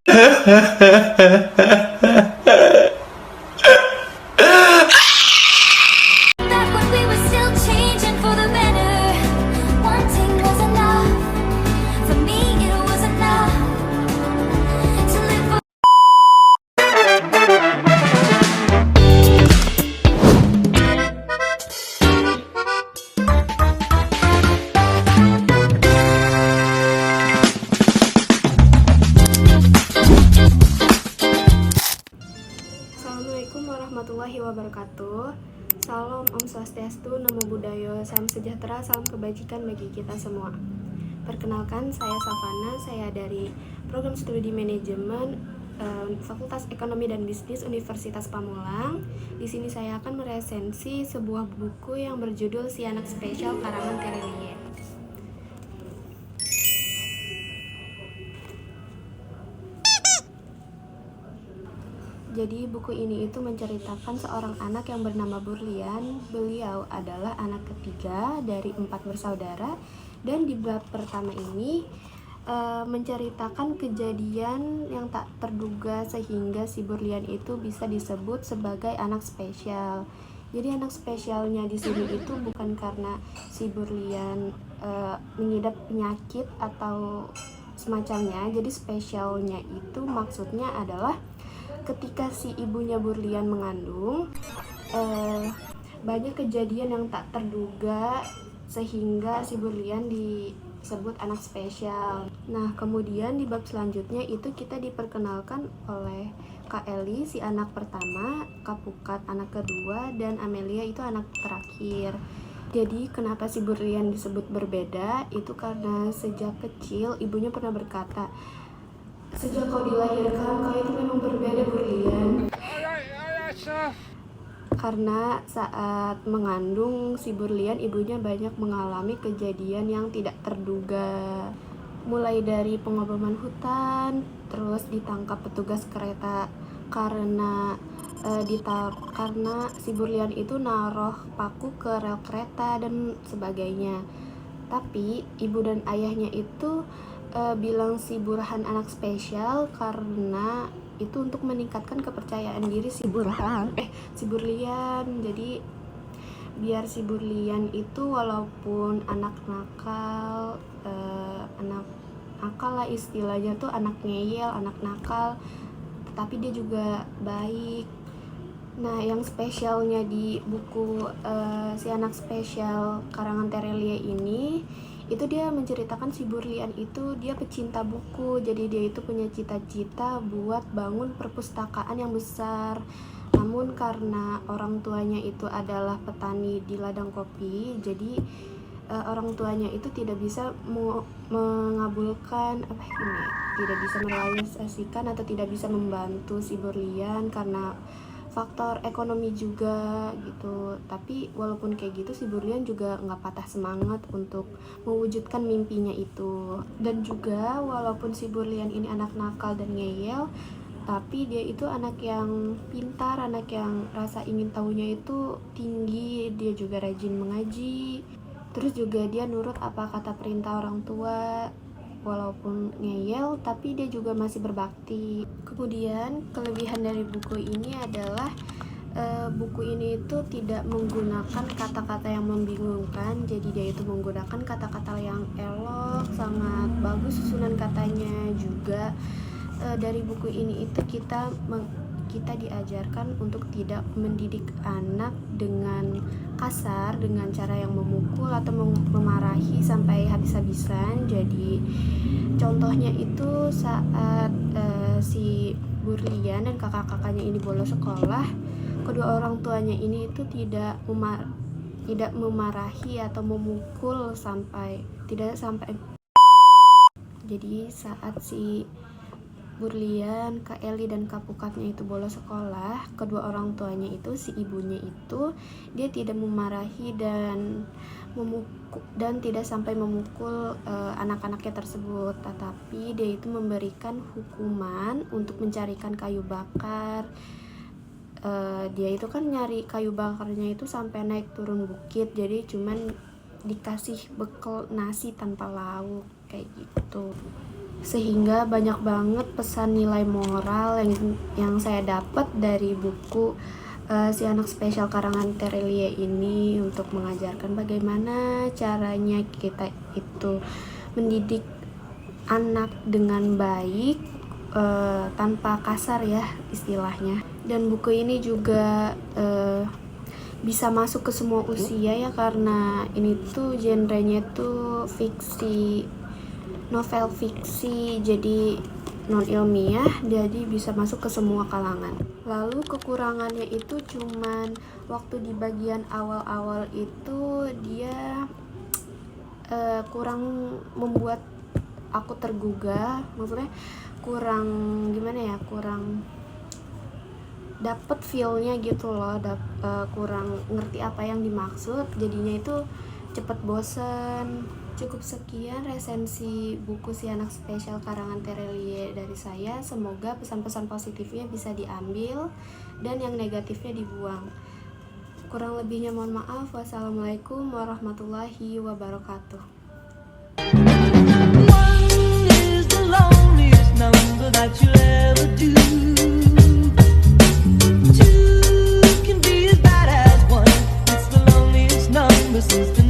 Back when we were still changing for the better. One thing was enough. For me, it was enough to live for. Assalamualaikum warahmatullahi wabarakatuh. Salam Om Swastiastu, Namo Buddhaya, Salam Sejahtera, Salam Kebajikan bagi kita semua. Perkenalkan, saya Savana, saya dari Program Studi Manajemen Fakultas Ekonomi dan Bisnis Universitas Pamulang. Di sini saya akan meresensi sebuah buku yang berjudul Si Anak Spesial karangan Terelie. Jadi buku ini itu menceritakan seorang anak yang bernama Burlian. Beliau adalah anak ketiga dari 4 bersaudara, dan di bab pertama ini menceritakan kejadian yang tak terduga sehingga si Burlian itu bisa disebut sebagai anak spesial. Jadi anak spesialnya di sini itu bukan karena si Burlian mengidap penyakit atau semacamnya. Jadi spesialnya itu maksudnya adalah ketika si ibunya Burlian mengandung, banyak kejadian yang tak terduga sehingga si Burlian disebut anak spesial. Nah, kemudian di bab selanjutnya itu kita diperkenalkan oleh Kak Eli, si anak pertama, Kak Pukat anak kedua, dan Amelia itu anak terakhir. Jadi kenapa si Burlian disebut berbeda? Itu karena sejak kecil ibunya pernah berkata, "Sejak kau dilahirkan, kau itu memang berbeda, Burlian." Karena saat mengandung si Burlian, ibunya banyak mengalami kejadian yang tidak terduga. Mulai dari pengoboman hutan, terus ditangkap petugas kereta karena karena si Burlian itu naruh paku ke rel kereta dan sebagainya. Tapi ibu dan ayahnya itu bilang si Burhan anak spesial karena itu untuk meningkatkan kepercayaan diri si Burlian. Jadi biar si Burlian itu walaupun anak nakal, anak nakal lah istilahnya tuh, anak ngeyel, anak nakal, tetapi dia juga baik. Nah, yang spesialnya di buku Si Anak Spesial karangan Terelie ini, itu dia menceritakan si Burlian itu dia pecinta buku. Jadi dia itu punya cita-cita buat bangun perpustakaan yang besar. Namun karena orang tuanya itu adalah petani di ladang kopi, jadi orang tuanya itu tidak bisa mengabulkan tidak bisa merealisasikan atau tidak bisa membantu si Burlian karena faktor ekonomi juga gitu. Tapi walaupun kayak gitu, si Burlian juga nggak patah semangat untuk mewujudkan mimpinya itu. Dan juga walaupun si Burlian ini anak nakal dan ngeyel, tapi dia itu anak yang pintar, anak yang rasa ingin tahunya itu tinggi. Dia juga rajin mengaji, terus juga dia nurut apa kata perintah orang tua. Walaupun ngeyel, tapi dia juga masih berbakti. Kemudian kelebihan dari buku ini adalah buku ini itu tidak menggunakan kata-kata yang membingungkan. Jadi dia itu menggunakan kata-kata yang elok, sangat bagus susunan katanya. Juga dari buku ini itu kita diajarkan untuk tidak mendidik anak dengan kasar, dengan cara yang memukul atau memarahi sampai habis-habisan. Jadi contohnya itu saat si Burlian dan kakak-kakaknya ini bolos sekolah, kedua orang tuanya ini itu tidak memarahi atau memukul tidak sampai. Jadi saat si Burlian, Kak Eli, dan Kak Pukatnya itu bolos sekolah, kedua orang tuanya itu, si ibunya itu, dia tidak memarahi dan tidak sampai memukul anak-anaknya tersebut, tetapi dia itu memberikan hukuman untuk mencarikan kayu bakar. Dia itu kan nyari kayu bakarnya itu sampai naik turun bukit, jadi cuman dikasih bekal nasi tanpa lauk kayak gitu. sehingga banyak banget pesan nilai moral yang saya dapat dari buku Si Anak Spesial karangan Terelie ini, untuk mengajarkan bagaimana caranya kita itu mendidik anak dengan baik, tanpa kasar ya istilahnya. Dan buku ini juga bisa masuk ke semua usia ya, karena ini tuh genrenya tuh fiksi, novel fiksi, jadi non ilmiah, jadi bisa masuk ke semua kalangan. Lalu kekurangannya itu cuman waktu di bagian awal-awal itu dia kurang membuat aku tergugah, maksudnya kurang gimana ya, kurang dapet feel-nya gitu loh, kurang ngerti apa yang dimaksud, jadinya itu cepet bosen. Cukup sekian resensi buku Si Anak Spesial karangan Terelie dari saya. Semoga pesan-pesan positifnya bisa diambil dan yang negatifnya dibuang. Kurang lebihnya mohon maaf. Wassalamualaikum warahmatullahi wabarakatuh. One is the loneliest number that you'll ever do. Two can be as bad as one. It's the loneliest number since the